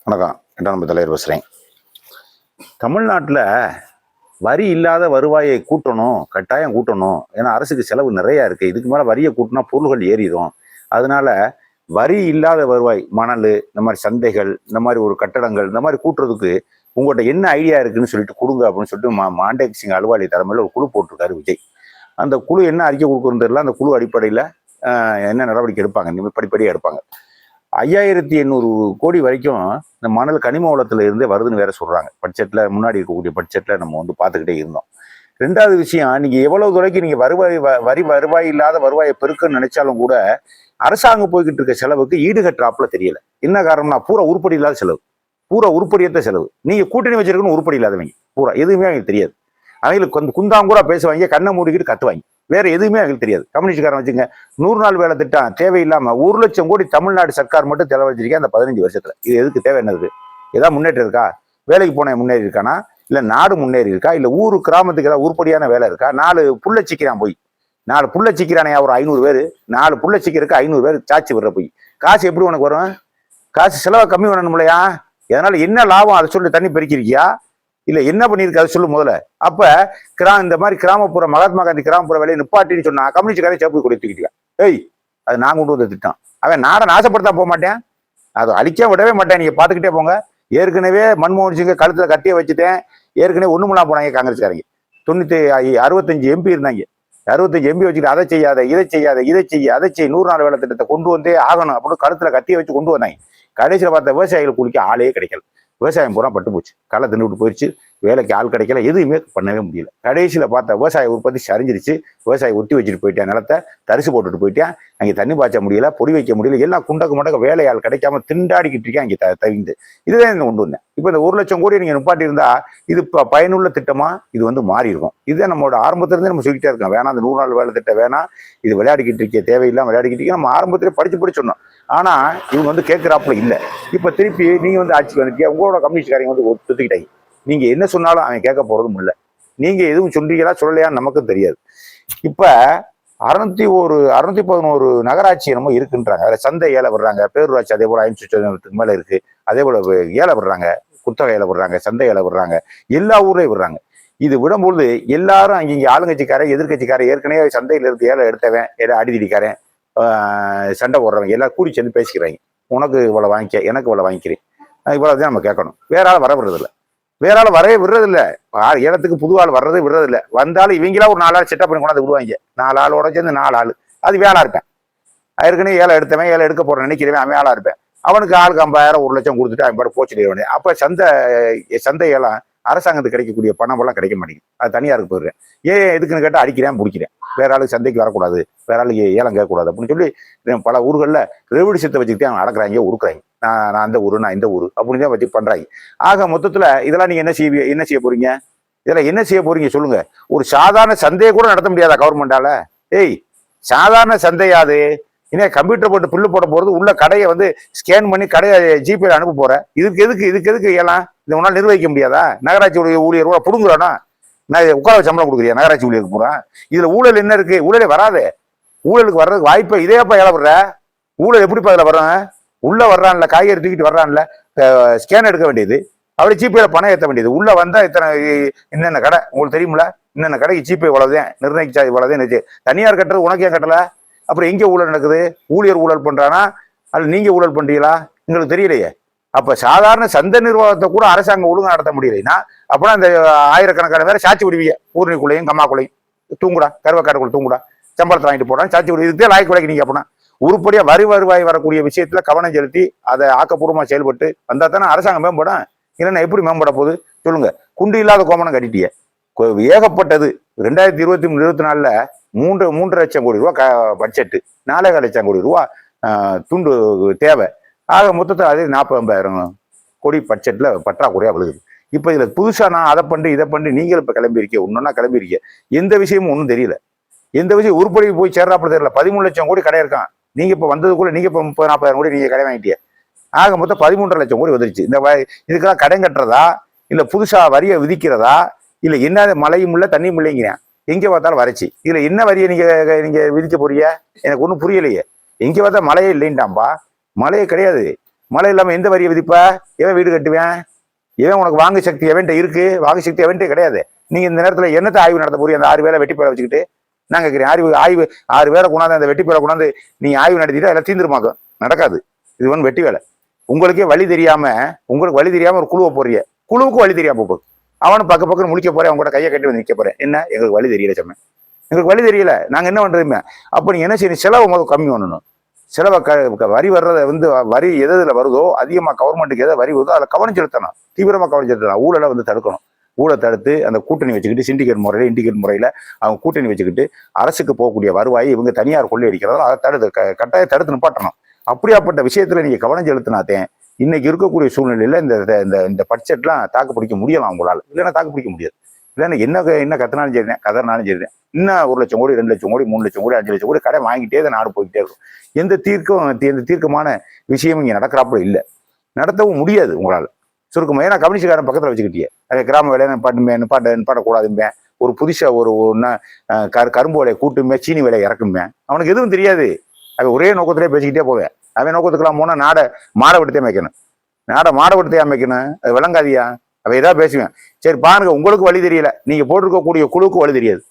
வணக்கம். 8ஆம் நம்பர் தலைவர் பேசுகிறேன். தமிழ்நாட்டில் வரி இல்லாத வருவாயை கூட்டணும், கட்டாயம் கூட்டணும். ஏன்னா அரசுக்கு செலவு நிறையா இருக்குது. இதுக்கு மேலே வரியை கூட்டினா பொருள்கள் ஏறிடும். அதனால வரி இல்லாத வருவாய், மணல், இந்த மாதிரி சந்தைகள், இந்த மாதிரி ஒரு கட்டடங்கள், இந்த மாதிரி கூட்டுறதுக்கு உங்கள்கிட்ட என்ன ஐடியா இருக்குன்னு சொல்லிட்டு கொடுங்க அப்படின்னு சொல்லிட்டு மாண்டேக் சிங் அலுவாலி தலைமையில் ஒரு குழு போட்டிருக்காரு விஜய். அந்த குழு என்ன அறிக்கை கொடுக்குறது தெரியல. அந்த குழு அடிப்படையில் என்ன நடவடிக்கை எடுப்பாங்க, இந்த படிப்படியாக எடுப்பாங்க. 5800 கோடி வரைக்கும் இந்த மணல் கனிம வளத்துல இருந்தே வருதுன்னு வேற சொல்றாங்க. பட்ஜெட்ல முன்னாடி இருக்கக்கூடிய பட்ஜெட்ல நம்ம வந்து பார்த்துக்கிட்டே இருந்தோம். ரெண்டாவது விஷயம், நீங்க எவ்வளவு துறைக்கு நீங்க வருவாய் இல்லாத வருவாயை பெருக்குன்னு நினைச்சாலும் கூட அரசாங்கம் போய்கிட்டு இருக்க செலவுக்கு ஈடுகட்டுறாப்புல தெரியல. என்ன காரணம்னா பூரா உருப்படி இல்லாத செலவு, பூரா உருப்படியற்ற செலவு. நீங்க கூட்டணி வச்சிருக்கணும் உருப்படி இல்லாதவங்க பூரா எதுவுமே அவங்களுக்கு தெரியாது. அவங்களுக்கு கொஞ்சம் குந்தாங்கூரா பேசுவாங்க, கண்ணை மூடிக்கிட்டு கத்துவாங்க, வேற எதுவுமே அவங்களுக்கு தெரியாது. கம்யூனிஸ்ட்காரன் வச்சுங்க 100 நாள் வேலை திட்டம் தேவையில்லாம 1 லட்சம் கோடி தமிழ்நாடு சர்க்கார் மட்டும் செலவழிச்சிருக்கேன் அந்த 15 வருஷத்துல. இது எதுக்கு தேவை? என்னது? ஏதாவது முன்னேற்றம் இருக்கா? வேலைக்கு போன முன்னேறி இருக்கானா? இல்ல நாடு முன்னேறி இருக்கா? இல்ல ஊரு கிராமத்துக்கு ஏதாவது உருப்படியான வேலை இருக்கா? 4 புள்ள சிக்கிறான் போய் 4 புள்ள சிக்கிறானே ஒரு 500 பேர், 4 புள்ள சிக்கிறதுக்கு 500 பேர் சாச்சி விடுற போய் காசு எப்படி உனக்கு வரும்? காசு செலவை கம்மி பண்ணணும் இல்லையா? அதனால என்ன லாபம் அதை சொல்லி தண்ணி பெருக்கிருக்கியா? இல்ல என்ன பண்ணிருக்கு அதை சொல்லு முதல்ல. அப்ப இந்த மாதிரி கிராமப்புற மகாத்மா காந்தி கிராமப்புற வேலையை நிப்பாட்டின்னு சொன்னா கம்யூனிஸ்ட்காரே சேப்பு கொடி தூக்கிட்டியா? ஏய், அது நான் கொண்டு வந்த திட்டம். அவன் நாடை நாசப்படுத்தா போக மாட்டேன், அதை அழிக்க விடவே மாட்டேன். நீங்க பாத்துக்கிட்டே போங்க. ஏற்கனவே மன்மோகன் சிங்கை கழுத்துல கட்டிய வச்சுட்டேன். ஏற்கனவே ஒண்ணுமெல்லாம் போனாங்க காங்கிரஸ்காரங்க. 65 எம்பி இருந்தாங்க. 65 எம்பி வச்சுட்டு அதை செய்யாத, இதை செய்யாத, இதை செய்ய, அதை செய்ய, 100 நாள் வேலை திட்டத்தை கொண்டு வந்தே ஆகணும் அப்படின்னு கழுத்துல கட்டிய வச்சு கொண்டு வந்தாங்க. கடைசியில் பார்த்த விவசாயிகள் குளிக்க ஆளே கிடைக்கல. விவசாயம் பூரா பட்டு போச்சு, களை தின்னுட்டு போயிடுச்சு, வேலைக்கு ஆள் கிடைக்கல, எதுவுமே பண்ணவே முடியல. கடைசியில் பார்த்தா விவசாய உற்பத்தி சரிஞ்சிருச்சு. விவசாயி ஒட்டி வச்சுட்டு போயிட்டேன், நிலத்தை தரிசு போட்டுட்டு போயிட்டேன். அங்கே தண்ணி பாய்ச்ச முடியல, பொடி வைக்க முடியல, எல்லாம் குண்டக்கு மண்டக்க வேலையாள் கிடைக்காம திண்டாடிக்கிட்டு இருக்கேன் அங்கே தவிந்து. இதுதான் இந்த கொண்டு வந்தேன். இப்போ இந்த 1 லட்சம் கோடி நீங்கள் நிப்பாட்டி இருந்தா இது இப்போ பயனுள்ள திட்டமா இது வந்து மாறி இருக்கும். இதுதான் நம்மளோட ஆரம்பத்திலிருந்தே நம்ம சொல்லிக்கிட்டே இருக்கோம். வேணாம், அந்த 100 நாள் வேலை திட்டம் வேணாம், இது விளையாடிக்கிட்டு இருக்கே, தேவையில்லாம விளையாடிக்கிட்டு இருக்கே. நம்ம ஆரம்பத்திலே படிச்சு சொன்னோம். ஆனா இவங்க வந்து கேட்கிறாப்புல இல்லை. இப்ப திருப்பி நீங்க வந்து ஆட்சிக்கு வந்துட்டீங்க, உங்களோட கம்யூனிஸ்ட்காரங்க வந்து ஒத்துக்கிட்டாங்க. நீங்க என்ன சொன்னாலும் அவன் கேட்க போறதும் இல்லை. நீங்க எதுவும் சொல்றீங்களா சொல்லலையான்னு நமக்கும் தெரியாது. இப்ப 611 நகராட்சி நம்ம இருக்குன்றாங்க. அதுல சந்தை ஏழை விடுறாங்க, பேரூராட்சி அதே போல 500 மேல இருக்கு. அதே போல ஏழை விடுறாங்க, குத்தகை ஏழை விடுறாங்க, சந்தை ஏழை விடுறாங்க, எல்லா ஊர்லயும் விடுறாங்க. இது விடும்பொழுது எல்லாரும் அங்கே ஆளுங்கட்சிக்காரன் எதிர்கட்சிக்காரன் ஏற்கனவே சந்தையில இருந்து ஏழை எடுத்தவன், ஏழை அடிதிடிக்காரன், சண்டை போடுறவங்க எல்லாம் கூடி சேர்ந்து பேசிக்கிறாங்க. உனக்கு இவ்வளவு வாங்கிக்க, எனக்கு இவ்வளவு வாங்கிக்கிறேன், இவ்வளவுதான் நம்ம கேட்கணும். வேற ஆள் வர விடுறதில்ல, வேற ஆள் வரவே விடுறதில்ல. இடத்துக்கு புது ஆள் வர்றது விடுறதில்ல. வந்தாலும் இவங்களா ஒரு 4 ஆள் செட்டப் பண்ணி கொண்டாந்து விடுவாங்க. 4 ஆளோட சேர்ந்து 4 ஆள். அது வேலை இருப்பேன். ஏற்கனவே ஏழை எடுத்தவன், ஏழை எடுக்க போற நினைக்கிறவன் அவன் ஆளா இருப்பேன். அவனுக்கு ஆளுக்கு 50,000 1 லட்சம் கொடுத்துட்டு அவன் பாட்டு போச்சுட வேண்டிய. அப்ப சந்தையெல்லாம் அரசாங்கத்துக்கு கிடைக்கக்கூடிய பணம் எல்லாம் கிடைக்க மாட்டேங்குது. அது தனியாருக்கு போயிடுறேன். எதுக்குன்னு கேட்டால் அடிக்கிறேன், பிடிக்கிறேன். வேற ஆளுக்கு சந்தைக்கு வரக்கூடாது, வேற ஆளுக்கு ஏலம் கேட்கக்கூடாது அப்படின்னு சொல்லி பல ஊர்களில் ரெவடிசத்தை வச்சுக்கிட்டே அவங்க அடக்குறாங்க, உருக்குறாங்க. நான் அந்த ஊரு, நான் இந்த ஊரு அப்படின்னு தான் வச்சு பண்றாங்க. ஆக மொத்தத்துல இதெல்லாம் நீங்க என்ன செய்ய போறீங்க? இதெல்லாம் என்ன செய்ய போறீங்க சொல்லுங்க. ஒரு சாதாரண சந்தையை கூட நடத்த முடியாதா கவர்மெண்டால? ஏய், சாதாரண சந்தையாது இன்னும் கம்ப்யூட்டர் போட்டு பில்லு போட போறது, உள்ள கடையை வந்து ஸ்கேன் பண்ணி கடையை ஜிபேல அனுப்ப போற. இதுக்கு எதுக்கு ஏலாம்? இதை உன்னால நிர்வகிக்க முடியாதா? நகராட்சி ஊழியர் கூட புடுங்குறானா? நான் உட்கார சம்பளம் கொடுக்குறியா நகராட்சி ஊழியருக்கு போறேன்? இதுல ஊழல் என்ன இருக்கு? ஊழலே வராது. ஊழலுக்கு வர்றதுக்கு வாய்ப்பை இதேப்பா ஏழை வர்ற ஊழல் எப்படிப்பா இதுல வர்றேன்? உள்ள வர்றான்ல, காய்கறி தூக்கிட்டு வர்றான்ல, ஸ்கேன் எடுக்க வேண்டியது, அப்படி ஜிபேல பணம் ஏற்ற வேண்டியது. உள்ள வந்தா இத்தனை என்னென்ன கடை உங்களுக்கு தெரியுமில, என்னென்ன கடைக்கு ஜிபே இவ்வளவுதான் நிர்ணயிச்சா, இவ்வளவுதான். தனியார் கட்டுறது உனக்கு ஏன் கட்டல? அப்புறம் எங்கே ஊழல் நடக்குது? ஊழியர் ஊழல் பண்றானா அல்ல நீங்க ஊழல் பண்றீங்களா? உங்களுக்கு தெரியலையே. அப்ப சாதாரண சந்தை நிர்வாகத்தை கூட அரசாங்கம் ஒழுங்கா நடத்த முடியலைன்னா அப்படின்னா அந்த ஆயிரக்கணக்கான பேரை சாட்சி விடுவீங்க. ஊர்னிக்குள்ளையும் கம்மாக்குள்ளையும் தூங்குடா, கருவக்காட்டுக்குள்ள தூங்குடா, சம்பளத்தை வாங்கிட்டு போறான், சாட்சி விடுவீங்க. இதுக்கே லாய்க்கு விலைக்கு நீங்க அப்படின்னா உருப்படியா வருவாய் வரக்கூடிய விஷயத்துல கவனம் செலுத்தி அதை ஆக்கப்பூர்வமா செயல்பட்டு வந்தா தானே அரசாங்கம் மேம்படும். இல்லைன்னா எப்படி மேம்பட போகுது சொல்லுங்க? குண்டு இல்லாத கோமனம் கட்டிட்டிய. ஏகப்பட்டது. 2023-24 3 லட்சம் கோடி ரூபா பட்ஜெட்டு, 4,5 லட்சம் கோடி ரூபா துண்டு தேவை. ஆக மொத்தத்தில் அதே 40-50,000 கோடி பட்ஜெட்ல பற்றாக்குறையா விழுகுது. இப்ப இதுல புதுசா நான் அதை பண்ணி இதை பண்ணி நீங்கள் இப்ப கிளம்பியிருக்கீங்க, ஒன்னொன்னா கிளம்பியிருக்கீங்க. எந்த விஷயமும் ஒன்றும் தெரியல. எந்த விஷயம் உருப்படி போய் சேர்றாப்பட தெரியல. 13 லட்சம் கோடி கடை இருக்கான். நீங்க இப்ப வந்ததுக்குள்ள நீங்க இப்ப 30-40,000 கோடி நீங்க கடை வாங்கிட்டீங்க. ஆக மொத்தம் 13.5 லட்சம் கோடி வந்துருச்சு. இதுக்கெல்லாம் கடன் கட்டுறதா, இல்ல புதுசா வரியை விதிக்கிறதா, இல்ல என்ன மழையும் இல்ல தண்ணியும் இல்லைங்கிறேன். எங்க பார்த்தாலும் வறட்சி. இதுல என்ன வரியை நீங்க விதிக்க போறீங்க? எனக்கு ஒன்றும் புரியலையே. எங்க பார்த்தா மழையே இல்லைன்ட்டாம்பா. மழையே கிடையாது. மழை இல்லாம எந்த வரியை விதிப்பா? எவன் வீடு கட்டுவேன்? எவன் உனக்கு வாங்கு சக்தி எவன்ட்ட இருக்கு? வாங்கு சக்தி எவன்ட்டே கிடையாது. நீங்க இந்த நேரத்துல என்னத்தை ஆய்வு நடத்த போறீங்க? அந்த 6 பேரை வெட்டி பேரை வச்சுக்கிட்டு நான் கேட்கிறேன். ஆய்வு 6 பேரை கொண்டாந்து அந்த வெட்டி பேரை கொண்டாந்து நீங்க ஆய்வு நடத்திட்டு எல்லாம் தீர்ந்துருமாக்கும். நடக்காது. இது ஒன்று வெட்டி வேலை. உங்களுக்கு வழி தெரியாம ஒரு குழுவை போறீங்க. குழுவுக்கு வழி தெரியாம போகுது. அவனு பக்கம் முடிக்க போறேன். அவங்க கூட கையை கட்டி வந்து நிக்க போறேன். என்ன எங்களுக்கு வழி தெரியல சம்மே, எங்களுக்கு வழி தெரியல, நாங்க என்ன பண்றதுமே. அப்ப நீங்க என்ன செய்யணும்? செலவை முதல் கம்மி பண்ணணும். செலவை வரி வர்றதை வரி எதுல வருதோ அதிகமா கவர்மெண்ட்டுக்கு எதை வரி வருதோ அதில் கவனம் செலுத்தணும். தீவிரமா கவனம் செலுத்தணும். ஊழலை தடுக்கணும். ஊழலை தடுத்து அந்த கூட்டணி வச்சுக்கிட்டு சிண்டிகேட் முறையில இண்டிகேட் முறையில அவங்க கூட்டணி வச்சுக்கிட்டு அரசுக்கு போகக்கூடிய வருவாயை இவங்க தனியார் கொள்ளையடிக்கிறதால அதை கட்டாயம் தடுத்து நிப்பாட்டணும். அப்படியாப்பட்ட விஷயத்துல நீங்க கவனம் செலுத்தினாத்தேன் இன்னைக்கு இருக்கக்கூடிய சூழ்நிலையில இந்த பட்ஜெட்லாம் தாக்கு பிடிக்க முடியலாம் உங்களால். இல்லைன்னா தாக்கு பிடிக்க முடியாது. இல்லைன்னா என்ன கத்தினாலும் சரிதான், கதறினாலும் சரிதான். இன்னும் 1 லட்சம் கோடி 2 லட்சம் கோடி 3 லட்சம் கோடி 5 லட்சம் கோடி கடை வாங்கிட்டே தான் நாடு போய்கிட்டே இருக்கும். எந்த தீர்க்கமான விஷயமும் இங்கே நடக்கிறாப்புல இல்லை, நடத்தவும் முடியாது உங்களால். சுருக்கமாக ஏன்னா கம்யூனிஸ்ட்காரன் பக்கத்தில் வச்சுக்கிட்டே அதை கிராம வேலையை நிப்பாட்டக்கூடாதும்பேன். ஒரு புதுசா ஒரு கரும்பு விலையை கூட்டுமே, சீனி விலையை இறக்குமே. அவனுக்கு எதுவும் தெரியாது. அவன் ஒரே நோக்கத்திலே பேசிக்கிட்டே போவேன். அவன் நோக்கத்துக்கெல்லாம் போனா நாடை மாடவிடத்தே அமைக்கணும். மாடவிடத்தையே அமைக்கணும். அது விளங்காதியா? அவன் ஏதாவது பேசுவேன். சரி பாருங்க, உங்களுக்கு வழி தெரியல, நீங்க போட்டிருக்கக்கூடிய குழுவுக்கு வழி தெரியாது.